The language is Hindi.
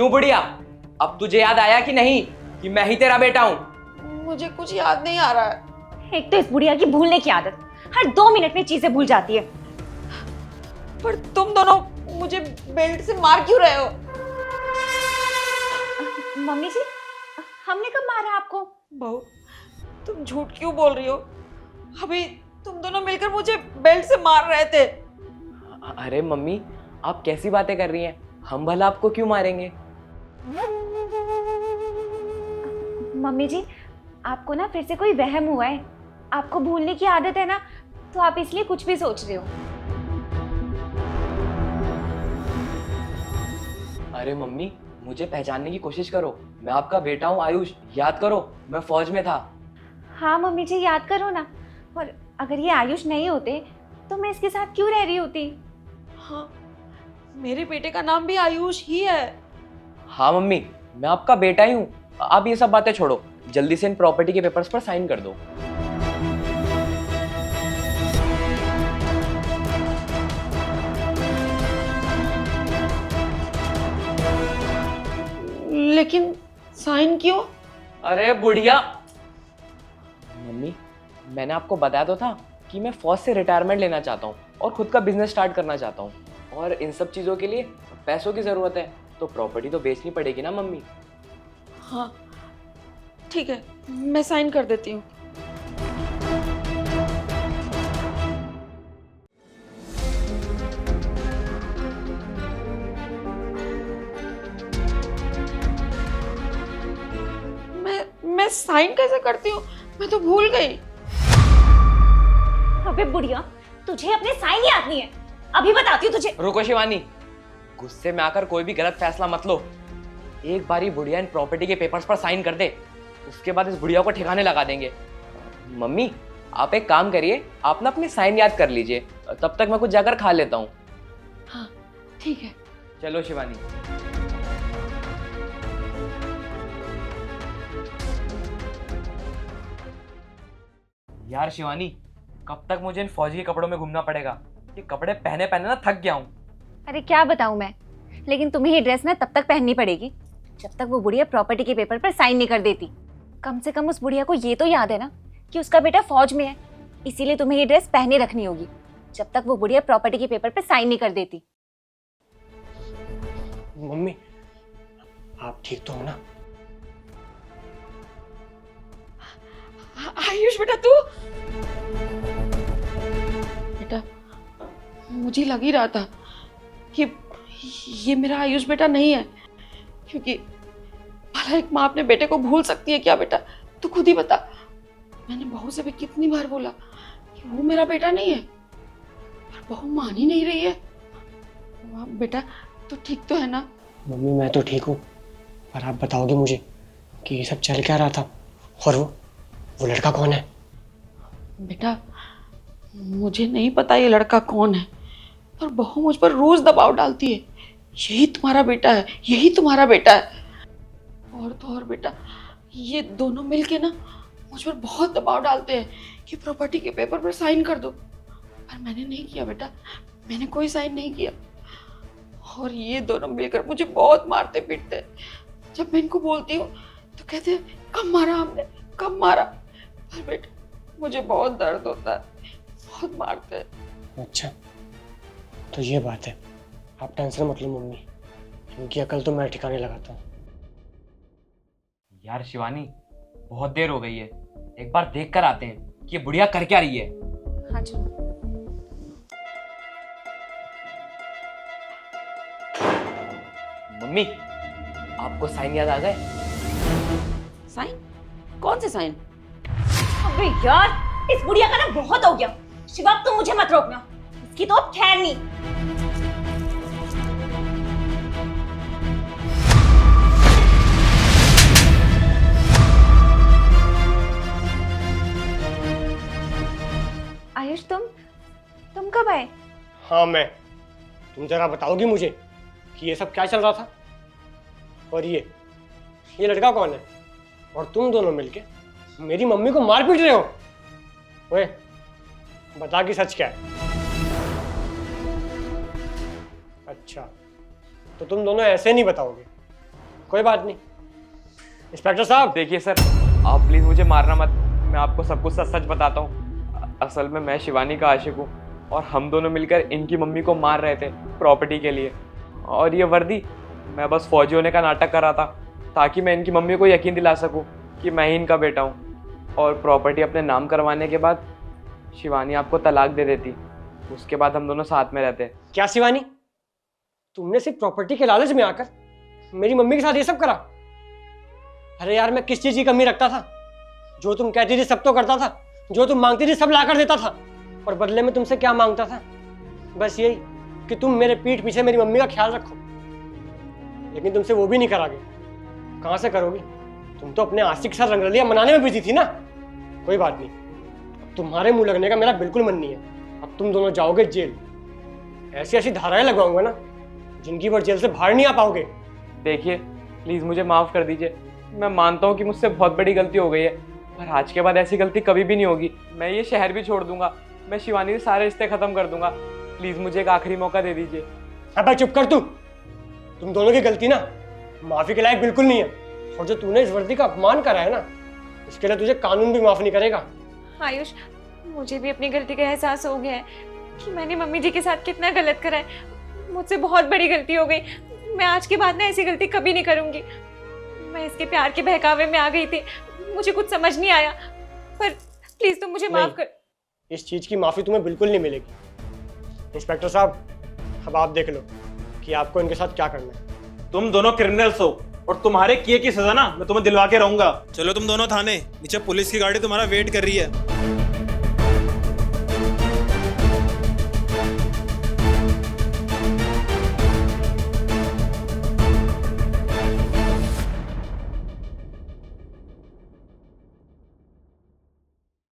क्यों बुढ़िया, अब तुझे याद आया कि नहीं कि मैं ही तेरा बेटा हूँ? मुझे कुछ याद नहीं आ रहा है। एक तो इस बुढ़िया की भूलने की आदत, हर 2 मिनट में चीजें भूल जाती है। पर तुम दोनों मुझे बेल्ट से मार क्यों रहे हो? मम्मी जी, हमने कब मारा आपको? बहू, तुम झूठ क्यों बोल रही हो? अभी तुम दोनों मिलकर मुझे बेल्ट से मार रहे थे। अरे मम्मी, आप कैसी बातें कर रही हैं? हम भला आपको क्यों मारेंगे? मम्मी जी, आपको ना फिर से कोई वहम हुआ है। आपको भूलने की आदत है ना, तो आप इसलिए कुछ भी सोच रहे हो। अरे मम्मी, मुझे पहचानने की कोशिश करो। मैं आपका बेटा हूँ आयुष, याद करो, मैं फौज में था। हाँ मम्मी जी, याद करो ना। और अगर ये आयुष नहीं होते तो मैं इसके साथ क्यों रह रही होती? हाँ, मेरे बेटे का नाम भी आयुष ही है। हाँ मम्मी, मैं आपका बेटा ही हूँ। आप ये सब बातें छोड़ो, जल्दी से इन प्रॉपर्टी के पेपर्स पर साइन कर दो। लेकिन साइन क्यों? अरे बुढ़िया, मम्मी मैंने आपको बताया तो था कि मैं फौज से रिटायरमेंट लेना चाहता हूँ और खुद का बिजनेस स्टार्ट करना चाहता हूँ, और इन सब चीज़ों के लिए पैसों की ज़रूरत है, तो प्रॉपर्टी तो बेचनी पड़ेगी ना मम्मी। हाँ ठीक है, मैं साइन कर देती हूँ। मैं साइन कैसे करती हूँ? मैं तो भूल गई। अबे बुढ़िया, तुझे अपने साइन याद नहीं है? अभी बताती हूँ तुझे। रुको शिवानी, गुस्से में आकर कोई भी गलत फैसला मत लो। एक बार ये बुढ़िया इन प्रॉपर्टी के पेपर्स पर साइन कर दे, उसके बाद इस बुढ़िया को ठिकाने लगा देंगे। मम्मी आप एक काम करिए, आप ना अपने साइन याद कर लीजिए, तब तक मैं कुछ जाकर खा लेता हूँ। हाँ ठीक है। चलो शिवानी। यार शिवानी, कब तक मुझे इन फौजी के कपड़ों में घूमना पड़ेगा? ये कपड़े पहने पहने ना थक गया हूँ। अरे क्या बताऊँ मैं, लेकिन तुम्हें ये ड्रेस ना तब तक पहननी पड़ेगी जब तक वो बुढ़िया प्रॉपर्टी के पेपर पर साइन नहीं कर देती। कम से कम उस बुढ़िया को ये तो याद है ना कि उसका बेटा फौज में है, इसीलिए तुम्हें ये ड्रेस पहने रखनी होगी जब तक वो बुढ़िया प्रॉपर्टी के पेपर पर साइन नहीं कर देती। मम्मी, आप ठीक तो हो ना? आयुष बेटा, तू बेटा, मुझे लग ही रहा था कि ये मेरा आयुष बेटा नहीं है, क्योंकि भला एक माँ अपने बेटे को भूल सकती है क्या? बेटा तू खुद ही बता। मैंने बहू से भी कितनी बार बोला कि वो मेरा बेटा नहीं है, पर बहू मान ही नहीं रही है। बेटा तू ठीक तो है ना? मम्मी मैं तो ठीक हूँ, पर आप बताओगे मुझे कि ये सब चल क्या रहा था, और वो लड़का कौन है? बेटा मुझे नहीं पता ये लड़का कौन है, पर बहू मुझ पर रोज दबाव डालती है, यही तुम्हारा बेटा है, यही तुम्हारा बेटा है। और तो और बेटा, ये दोनों मिलके ना मुझ पर बहुत दबाव डालते हैं कि प्रॉपर्टी के पेपर पर साइन कर दो, पर मैंने नहीं किया बेटा, मैंने कोई साइन नहीं किया। और ये दोनों मिलकर मुझे बहुत मारते पीटते हैं। जब मैं इनको बोलती हूँ तो कहते हैं कब मारा हमने, कब मारा, पर बेटा मुझे बहुत दर्द होता है, बहुत मारते हैं। अच्छा तो ये बात है, आप टेंशन मत लो मम्मी, इनकी अकल तो मैं ठिकाने लगाता हूँ। यार शिवानी, बहुत देर हो गई है, एक बार देख कर आते हैं कि ये बुढ़िया कर क्या रही है। हाँ चलो। मम्मी आपको साइन याद आ गए? साइन? कौन से साइन? अबे यार, इस बुढ़िया का ना बहुत हो गया। शिवा अब तुम मुझे मत रोकना, इसकी तो अब खैर नहीं। आयुष तुम कब आए? हाँ मैं, तुम जरा बताओगी मुझे कि ये सब क्या चल रहा था, और ये लड़का कौन है, और तुम दोनों मिलके मेरी मम्मी को मार पीट रहे हो? ओए बता कि सच क्या है? अच्छा तो तुम दोनों ऐसे नहीं बताओगे, कोई बात नहीं। इंस्पेक्टर साहब, देखिए सर, आप प्लीज़ मुझे मारना मत। मैं आपको सब कुछ सच सच बताता हूँ। असल में मैं शिवानी का आशिक हूँ और हम दोनों मिलकर इनकी मम्मी को मार रहे थे प्रॉपर्टी के लिए। और ये वर्दी मैं बस फौजी होने का नाटक कर रहा था ताकि मैं इनकी मम्मी को यकीन दिला सकूँ कि मैं ही इनका बेटा हूँ। और प्रॉपर्टी अपने नाम करवाने के बाद शिवानी आपको तलाक दे देती। उसके बाद हम दोनों साथ में रहते। क्या शिवानी, तुमने सिर्फ प्रॉपर्टी के लालच में आकर मेरी मम्मी के साथ ये सब करा? अरे यार, मैं किस चीज की कमी रखता था? जो तुम कहती थी सब तो करता था, जो तुम मांगती थी सब ला कर देता था। और बदले में तुमसे क्या मांगता था? बस यही कि तुम मेरे पीठ पीछे मेरी मम्मी का ख्याल रखो। लेकिन तुमसे वो भी नहीं करागे। कहाँ से करोगी? तुम तो अपने आशिक के साथ रंगरलियां मनाने में बिजी थी ना। कोई बात नहीं, अब तुम्हारे मुंह लगने का मेरा बिल्कुल मन नहीं है। अब तुम दोनों जाओगे जेल। ऐसी ऐसी धाराएं लगवाऊंगा ना, जिंदगी भर जेल से बाहर नहीं आ पाओगे। देखिए प्लीज़ मुझे माफ़ कर दीजिए। मैं मानता हूँ कि मुझसे बहुत बड़ी गलती हो गई है, पर आज के बाद ऐसी गलती कभी भी नहीं होगी। मैं ये शहर भी छोड़ दूंगा, मैं शिवानी से सारे रिश्ते ख़त्म कर दूंगा। प्लीज़ मुझे एक आखिरी मौका दे दीजिए। अबे चुप कर तू। तुम दोनों की गलती ना माफी के लायक बिल्कुल नहीं है। और जो तूने इस वर्दी का अपमान करा है ना, इसके लिए तुझे कानून भी माफ नहीं करेगा। आयुष, मुझे भी अपनी गलती का एहसास हो गया है कि मैंने मम्मी जी के साथ कितना गलत करा है। मुझसे बहुत बड़ी गलती हो गई। मैं आज के बाद ना ऐसी गलती कभी नहीं करूंगी। मैं इसके प्यार के बहकावे में आ गई थी, मुझे कुछ समझ नहीं आया। पर प्लीज तुम मुझे माफ कर। इस चीज की माफी तुम्हें बिल्कुल नहीं मिलेगी। इंस्पेक्टर साहब, अब आप देख लो कि आपको इनके साथ क्या करना है। तुम दोनों क्रिमिनल्स हो और तुम्हारे किए की सजा ना मैं तुम्हें दिलवा के रहूंगा। चलो तुम दोनों थाने, नीचे पुलिस की गाड़ी तुम्हारा वेट कर रही है।